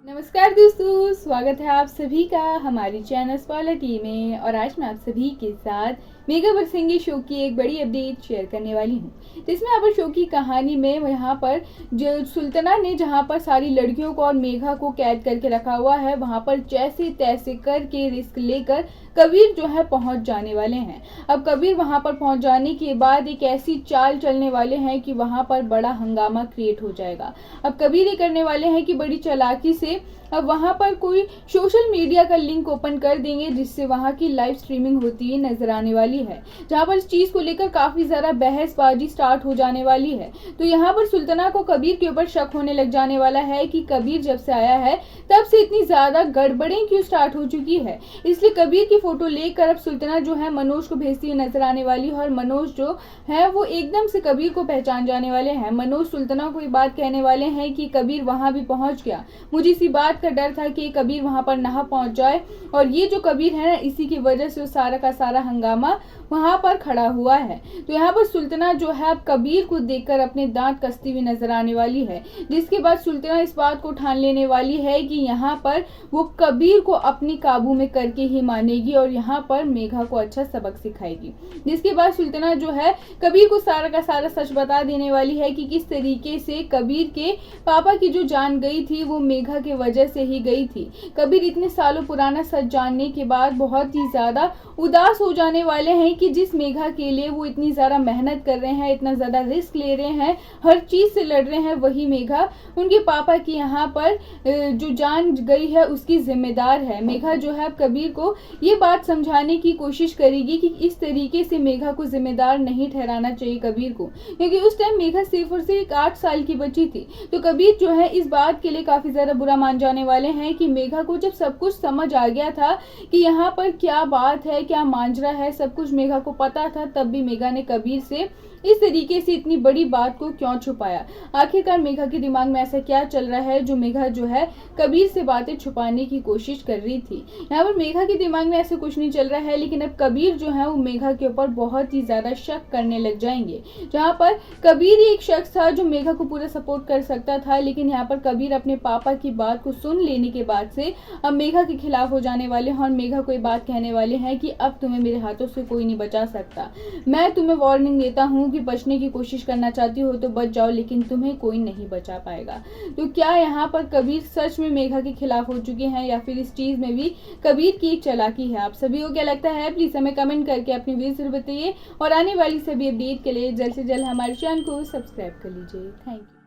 नमस्कार दोस्तों, स्वागत है आप सभी का हमारी चैनल स्पॉइलर टीम में। और आज मैं आप सभी के साथ मेघा बरसिंगी शो की एक बड़ी अपडेट शेयर करने वाली हूँ, जिसमें यहाँ पर शो की कहानी में यहाँ पर जो सुल्ताना ने जहाँ पर सारी लड़कियों को और मेघा को कैद करके रखा हुआ है, वहाँ पर जैसे तैसे करके रिस्क लेकर कबीर जो है पहुंच जाने वाले हैं। अब कबीर वहां पर पहुंच जाने के बाद एक ऐसी चाल चलने वाले हैं कि वहां पर बड़ा हंगामा क्रिएट हो जाएगा। अब कबीर ये करने वाले हैं कि बड़ी चालाकी से अब वहां पर कोई सोशल मीडिया का लिंक ओपन कर देंगे, जिससे वहां की लाइव स्ट्रीमिंग होती हुई नजर आने वाली है, जहां पर इस चीज को लेकर काफी ज्यादा बहसबाजी स्टार्ट हो जाने वाली है। तो यहाँ पर सुल्ताना को कबीर के ऊपर शक होने लग जाने वाला है कि कबीर जब से आया है तब से इतनी ज्यादा गड़बड़ें क्यों स्टार्ट हो चुकी है। इसलिए कबीर की फोटो लेकर अब सुल्ताना जो है मनोज को भेजती हुई नजर आने वाली है, और मनोज जो है वो एकदम से कबीर को पहचान जाने वाले हैं। मनोज सुल्ताना को ये बात कहने वाले हैं कि कबीर वहां भी पहुंच गया, मुझे इसी बात का डर था कि कबीर वहां पर ना पहुंच जाए, और ये जो कबीर है ना, इसी की वजह से सारा का सारा हंगामा वहां पर खड़ा हुआ है। तो यहाँ पर सुल्ताना जो है अब कबीर को देखकर अपने दांत कसती हुई नजर आने वाली है, जिसके बाद सुल्ताना इस बात को ठान लेने वाली है कि यहाँ पर वो कबीर को अपनी काबू में करके ही मानेगी और यहाँ पर मेघा को अच्छा सबक सिखाएगी। जिसके बाद सुल्ताना जो है कबीर को सारा का सारा सच बता देने वाली है कि किस तरीके से कबीर के पापा की जो जान गई थी वो मेघा के वजह से ही गई थी। कबीर इतने सालों पुराना सच जानने के बाद बहुत ही ज्यादा उदास हो जाने वाले हैं कि जिस मेघा के लिए वो इतनी ज्यादा मेहनत कर रहे हैं, इतना ज्यादा रिस्क ले रहे हैं, हर चीज से लड़ रहे हैं, वही मेघा उनके पापा की यहाँ पर जो जान गई है उसकी जिम्मेदार है। मेघा जो है कबीर को ये बात समझाने की कोशिश करेगी कि इस तरीके से मेघा को जिम्मेदार नहीं ठहराना चाहिए कबीर को, क्योंकि उस टाइम मेघा सिर्फ और सिर्फ 8 साल की बच्ची थी। तो कबीर जो है इस बात के लिए काफी ज्यादा बुरा मान जाने वाले हैं कि मेघा को जब सब कुछ समझ आ गया था कि यहाँ पर क्या बात है, क्या मांजरा है, सब कुछ मेघा को पता था, तब भी मेघा ने कबीर से इस तरीके से इतनी बड़ी बात को क्यों छुपाया। आखिरकार मेघा के दिमाग में ऐसा क्या चल रहा है जो मेघा जो है कबीर से बातें छुपाने की कोशिश कर रही थी। यहाँ पर मेघा के दिमाग में ऐसा कुछ नहीं चल रहा है, लेकिन अब कबीर जो है वो मेघा के ऊपर बहुत ही ज्यादा शक करने लग जाएंगे। जहाँ पर कबीर ही एक शख्स था जो मेघा को पूरा सपोर्ट कर सकता था, लेकिन यहाँ पर कबीर अपने पापा की बात को सुन लेने के बाद से अब मेघा के खिलाफ हो जाने वाले हैं, और मेघा को ये बात कहने वाले हैं कि अब तुम्हें मेरे हाथों से कोई नहीं बचा सकता। मैं तुम्हें वार्निंग देता हूँ कि बचने की कोशिश करना चाहती हो तो बच जाओ, लेकिन तुम्हें कोई नहीं बचा पाएगा। तो क्या यहाँ पर कबीर सच में मेघा के खिलाफ हो चुके हैं, या फिर इस चीज में भी कबीर की एक चालाकी है? आप सभी को क्या लगता है? प्लीज हमें कमेंट करके अपनी व्यूज बताइए, और आने वाली सभी अपडेट के लिए जल्द से जल्द हमारे चैनल को सब्सक्राइब कर लीजिए। Thank you.